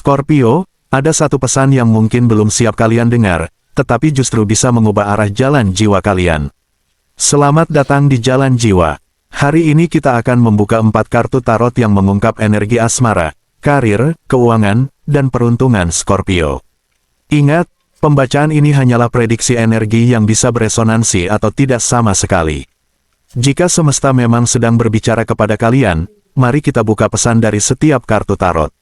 Scorpio, ada satu pesan yang mungkin belum siap kalian dengar, tetapi justru bisa mengubah arah jalan jiwa kalian. Selamat datang di Jalan Jiwa. Hari ini kita akan membuka 4 kartu tarot yang mengungkap energi asmara, karir, keuangan, dan peruntungan Scorpio. Ingat, pembacaan ini hanyalah prediksi energi yang bisa beresonansi atau tidak sama sekali. Jika semesta memang sedang berbicara kepada kalian, mari kita buka pesan dari setiap kartu tarot.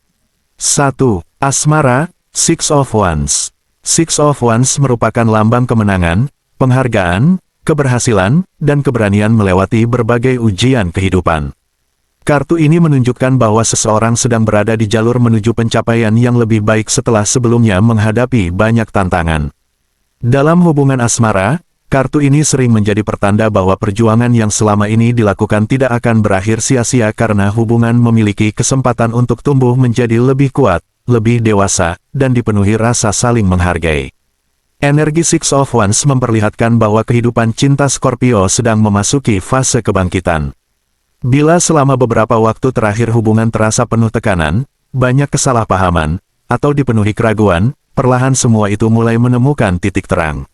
1. Asmara, Six of Wands. Six of Wands merupakan lambang kemenangan, penghargaan, keberhasilan, dan keberanian melewati berbagai ujian kehidupan. Kartu ini menunjukkan bahwa seseorang sedang berada di jalur menuju pencapaian yang lebih baik setelah sebelumnya menghadapi banyak tantangan. Dalam hubungan asmara, kartu ini sering menjadi pertanda bahwa perjuangan yang selama ini dilakukan tidak akan berakhir sia-sia karena hubungan memiliki kesempatan untuk tumbuh menjadi lebih kuat, lebih dewasa, dan dipenuhi rasa saling menghargai. Energi Six of Wands memperlihatkan bahwa kehidupan cinta Scorpio sedang memasuki fase kebangkitan. Bila selama beberapa waktu terakhir hubungan terasa penuh tekanan, banyak kesalahpahaman, atau dipenuhi keraguan, perlahan semua itu mulai menemukan titik terang.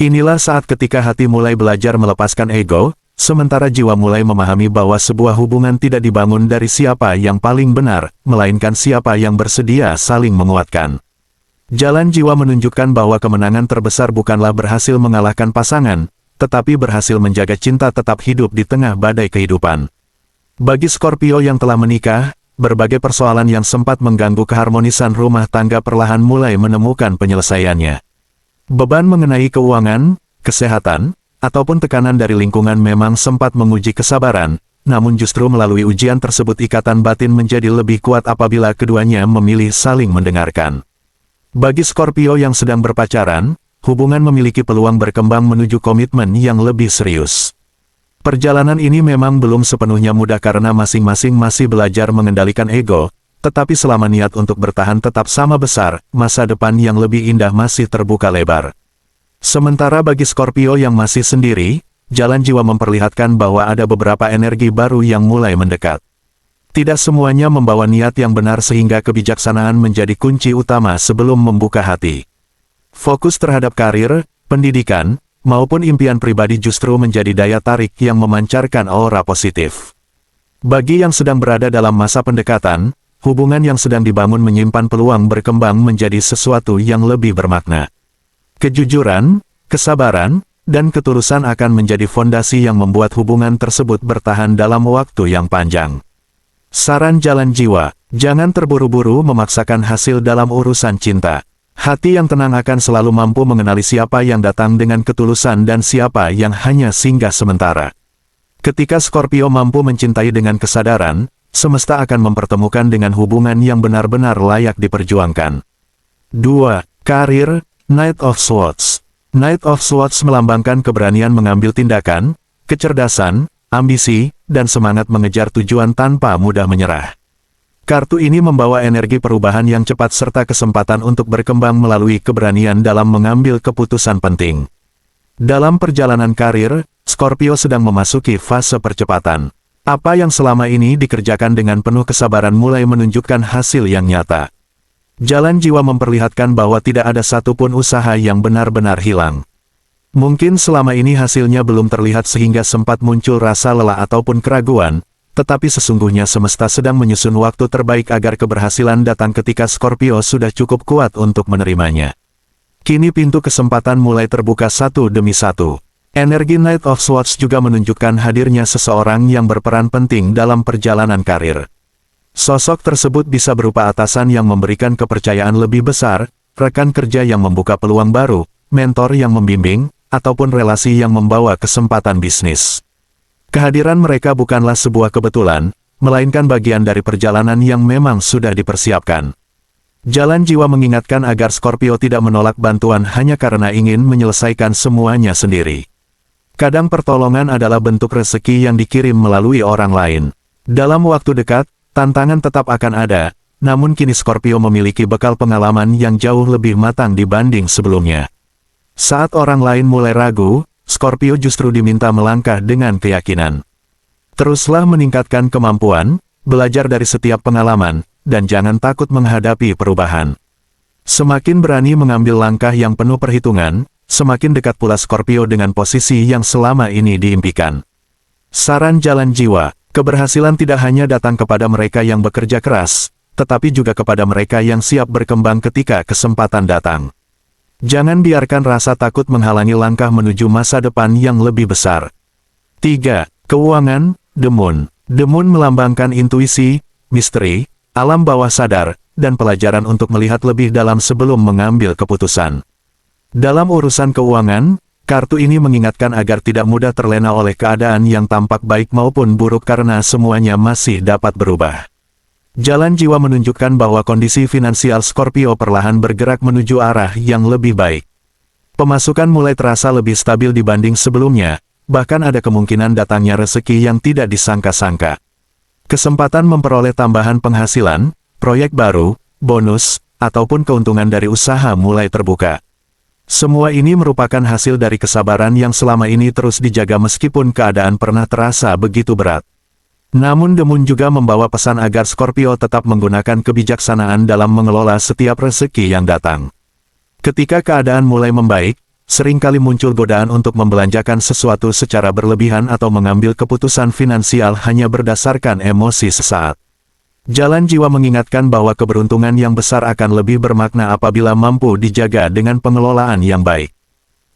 Inilah saat ketika hati mulai belajar melepaskan ego, sementara jiwa mulai memahami bahwa sebuah hubungan tidak dibangun dari siapa yang paling benar, melainkan siapa yang bersedia saling menguatkan. Jalan Jiwa menunjukkan bahwa kemenangan terbesar bukanlah berhasil mengalahkan pasangan, tetapi berhasil menjaga cinta tetap hidup di tengah badai kehidupan. Bagi Scorpio yang telah menikah, berbagai persoalan yang sempat mengganggu keharmonisan rumah tangga perlahan mulai menemukan penyelesaiannya. Beban mengenai keuangan, kesehatan, ataupun tekanan dari lingkungan memang sempat menguji kesabaran, namun justru melalui ujian tersebut ikatan batin menjadi lebih kuat apabila keduanya memilih saling mendengarkan. Bagi Scorpio yang sedang berpacaran, hubungan memiliki peluang berkembang menuju komitmen yang lebih serius. Perjalanan ini memang belum sepenuhnya mudah karena masing-masing masih belajar mengendalikan ego, tetapi selama niat untuk bertahan tetap sama besar, masa depan yang lebih indah masih terbuka lebar. Sementara bagi Scorpio yang masih sendiri, Jalan Jiwa memperlihatkan bahwa ada beberapa energi baru yang mulai mendekat. Tidak semuanya membawa niat yang benar sehingga kebijaksanaan menjadi kunci utama sebelum membuka hati. Fokus terhadap karir, pendidikan, maupun impian pribadi justru menjadi daya tarik yang memancarkan aura positif. Bagi yang sedang berada dalam masa pendekatan, hubungan yang sedang dibangun menyimpan peluang berkembang menjadi sesuatu yang lebih bermakna. Kejujuran, kesabaran, dan ketulusan akan menjadi fondasi yang membuat hubungan tersebut bertahan dalam waktu yang panjang. Saran Jalan Jiwa, jangan terburu-buru memaksakan hasil dalam urusan cinta. Hati yang tenang akan selalu mampu mengenali siapa yang datang dengan ketulusan dan siapa yang hanya singgah sementara. Ketika Scorpio mampu mencintai dengan kesadaran, semesta akan mempertemukan dengan hubungan yang benar-benar layak diperjuangkan. 2. Karir, Knight of Swords. Knight of Swords melambangkan keberanian mengambil tindakan, kecerdasan, ambisi, dan semangat mengejar tujuan tanpa mudah menyerah. Kartu ini membawa energi perubahan yang cepat serta kesempatan untuk berkembang melalui keberanian dalam mengambil keputusan penting. Dalam perjalanan karir, Scorpio sedang memasuki fase percepatan. Apa yang selama ini dikerjakan dengan penuh kesabaran mulai menunjukkan hasil yang nyata. Jalan Jiwa memperlihatkan bahwa tidak ada satupun usaha yang benar-benar hilang. Mungkin selama ini hasilnya belum terlihat sehingga sempat muncul rasa lelah ataupun keraguan, tetapi sesungguhnya semesta sedang menyusun waktu terbaik agar keberhasilan datang ketika Scorpio sudah cukup kuat untuk menerimanya. Kini pintu kesempatan mulai terbuka satu demi satu. Energi Knight of Swords juga menunjukkan hadirnya seseorang yang berperan penting dalam perjalanan karir. Sosok tersebut bisa berupa atasan yang memberikan kepercayaan lebih besar, rekan kerja yang membuka peluang baru, mentor yang membimbing, ataupun relasi yang membawa kesempatan bisnis. Kehadiran mereka bukanlah sebuah kebetulan, melainkan bagian dari perjalanan yang memang sudah dipersiapkan. Jalan Jiwa mengingatkan agar Scorpio tidak menolak bantuan hanya karena ingin menyelesaikan semuanya sendiri. Kadang pertolongan adalah bentuk rezeki yang dikirim melalui orang lain. Dalam waktu dekat, tantangan tetap akan ada, namun kini Scorpio memiliki bekal pengalaman yang jauh lebih matang dibanding sebelumnya. Saat orang lain mulai ragu, Scorpio justru diminta melangkah dengan keyakinan. Teruslah meningkatkan kemampuan, belajar dari setiap pengalaman, dan jangan takut menghadapi perubahan. Semakin berani mengambil langkah yang penuh perhitungan, semakin dekat pula Scorpio dengan posisi yang selama ini diimpikan. Saran jalan jiwa, keberhasilan tidak hanya datang kepada mereka yang bekerja keras, tetapi juga kepada mereka yang siap berkembang ketika kesempatan datang. Jangan biarkan rasa takut menghalangi langkah menuju masa depan yang lebih besar. 3. Keuangan, The Moon. The Moon melambangkan intuisi, misteri, alam bawah sadar, dan pelajaran untuk melihat lebih dalam sebelum mengambil keputusan. Dalam urusan keuangan, kartu ini mengingatkan agar tidak mudah terlena oleh keadaan yang tampak baik maupun buruk karena semuanya masih dapat berubah. Jalan jiwa menunjukkan bahwa kondisi finansial Scorpio perlahan bergerak menuju arah yang lebih baik. Pemasukan mulai terasa lebih stabil dibanding sebelumnya, bahkan ada kemungkinan datangnya rezeki yang tidak disangka-sangka. Kesempatan memperoleh tambahan penghasilan, proyek baru, bonus, ataupun keuntungan dari usaha mulai terbuka. Semua ini merupakan hasil dari kesabaran yang selama ini terus dijaga meskipun keadaan pernah terasa begitu berat. Namun The Moon juga membawa pesan agar Scorpio tetap menggunakan kebijaksanaan dalam mengelola setiap rezeki yang datang. Ketika keadaan mulai membaik, seringkali muncul godaan untuk membelanjakan sesuatu secara berlebihan atau mengambil keputusan finansial hanya berdasarkan emosi sesaat. Jalan jiwa mengingatkan bahwa keberuntungan yang besar akan lebih bermakna apabila mampu dijaga dengan pengelolaan yang baik.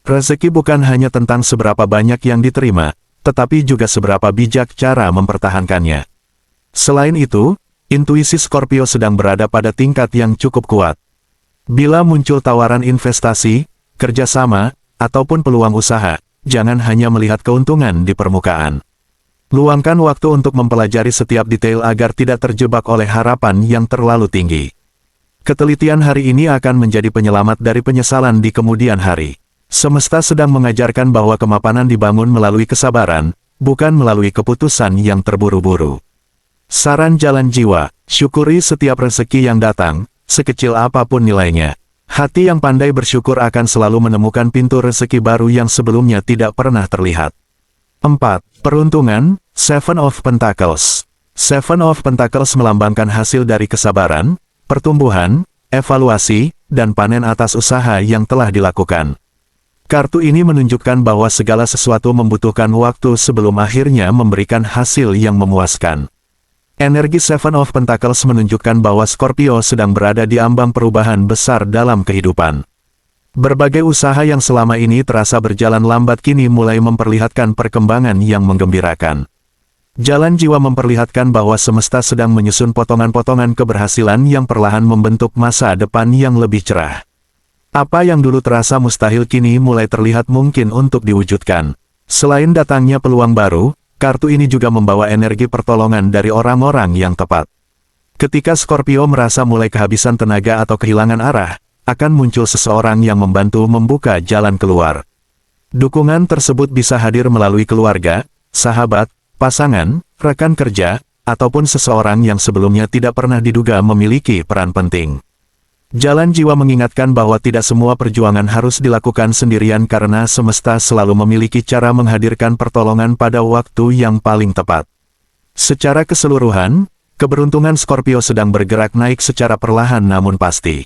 Rezeki bukan hanya tentang seberapa banyak yang diterima, tetapi juga seberapa bijak cara mempertahankannya. Selain itu, intuisi Scorpio sedang berada pada tingkat yang cukup kuat. Bila muncul tawaran investasi, kerjasama, ataupun peluang usaha, jangan hanya melihat keuntungan di permukaan. Luangkan waktu untuk mempelajari setiap detail agar tidak terjebak oleh harapan yang terlalu tinggi. Ketelitian hari ini akan menjadi penyelamat dari penyesalan di kemudian hari. Semesta sedang mengajarkan bahwa kemapanan dibangun melalui kesabaran, bukan melalui keputusan yang terburu-buru. Saran jalan jiwa, syukuri setiap rezeki yang datang, sekecil apapun nilainya. Hati yang pandai bersyukur akan selalu menemukan pintu rezeki baru yang sebelumnya tidak pernah terlihat. 4. Peruntungan, Seven of Pentacles. Seven of Pentacles melambangkan hasil dari kesabaran, pertumbuhan, evaluasi, dan panen atas usaha yang telah dilakukan. Kartu ini menunjukkan bahwa segala sesuatu membutuhkan waktu sebelum akhirnya memberikan hasil yang memuaskan. Energi Seven of Pentacles menunjukkan bahwa Scorpio sedang berada di ambang perubahan besar dalam kehidupan. Berbagai usaha yang selama ini terasa berjalan lambat kini mulai memperlihatkan perkembangan yang menggembirakan. Jalan jiwa memperlihatkan bahwa semesta sedang menyusun potongan-potongan keberhasilan yang perlahan membentuk masa depan yang lebih cerah. Apa yang dulu terasa mustahil kini mulai terlihat mungkin untuk diwujudkan. Selain datangnya peluang baru, kartu ini juga membawa energi pertolongan dari orang-orang yang tepat. Ketika Scorpio merasa mulai kehabisan tenaga atau kehilangan arah, akan muncul seseorang yang membantu membuka jalan keluar. Dukungan tersebut bisa hadir melalui keluarga, sahabat, pasangan, rekan kerja, ataupun seseorang yang sebelumnya tidak pernah diduga memiliki peran penting. Jalan jiwa mengingatkan bahwa tidak semua perjuangan harus dilakukan sendirian karena semesta selalu memiliki cara menghadirkan pertolongan pada waktu yang paling tepat. Secara keseluruhan, keberuntungan Scorpio sedang bergerak naik secara perlahan namun pasti.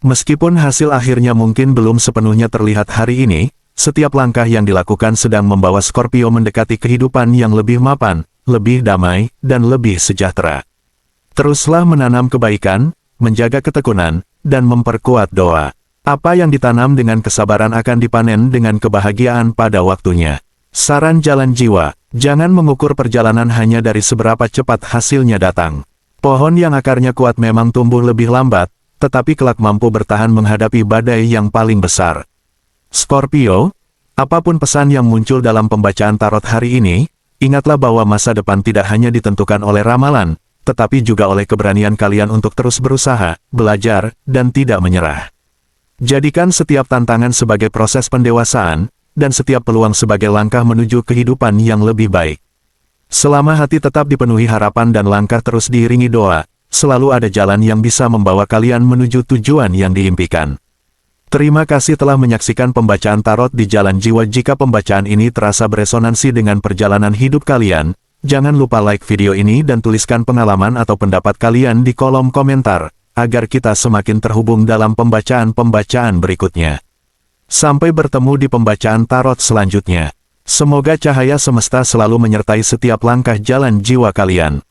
Meskipun hasil akhirnya mungkin belum sepenuhnya terlihat hari ini, setiap langkah yang dilakukan sedang membawa Scorpio mendekati kehidupan yang lebih mapan, lebih damai, dan lebih sejahtera. Teruslah menanam kebaikan, menjaga ketekunan, dan memperkuat doa. Apa yang ditanam dengan kesabaran akan dipanen dengan kebahagiaan pada waktunya. Saran jalan jiwa, jangan mengukur perjalanan hanya dari seberapa cepat hasilnya datang. Pohon yang akarnya kuat memang tumbuh lebih lambat, tetapi kelak mampu bertahan menghadapi badai yang paling besar. Scorpio, apapun pesan yang muncul dalam pembacaan tarot hari ini, ingatlah bahwa masa depan tidak hanya ditentukan oleh ramalan, tetapi juga oleh keberanian kalian untuk terus berusaha, belajar, dan tidak menyerah. Jadikan setiap tantangan sebagai proses pendewasaan, dan setiap peluang sebagai langkah menuju kehidupan yang lebih baik. Selama hati tetap dipenuhi harapan dan langkah terus diiringi doa, selalu ada jalan yang bisa membawa kalian menuju tujuan yang diimpikan. Terima kasih telah menyaksikan pembacaan tarot di Jalan Jiwa. Jika pembacaan ini terasa beresonansi dengan perjalanan hidup kalian, Jangan lupa like video ini dan tuliskan pengalaman atau pendapat kalian di kolom komentar, agar kita semakin terhubung dalam pembacaan-pembacaan berikutnya. Sampai bertemu di pembacaan tarot selanjutnya. Semoga cahaya semesta selalu menyertai setiap langkah jalan jiwa kalian.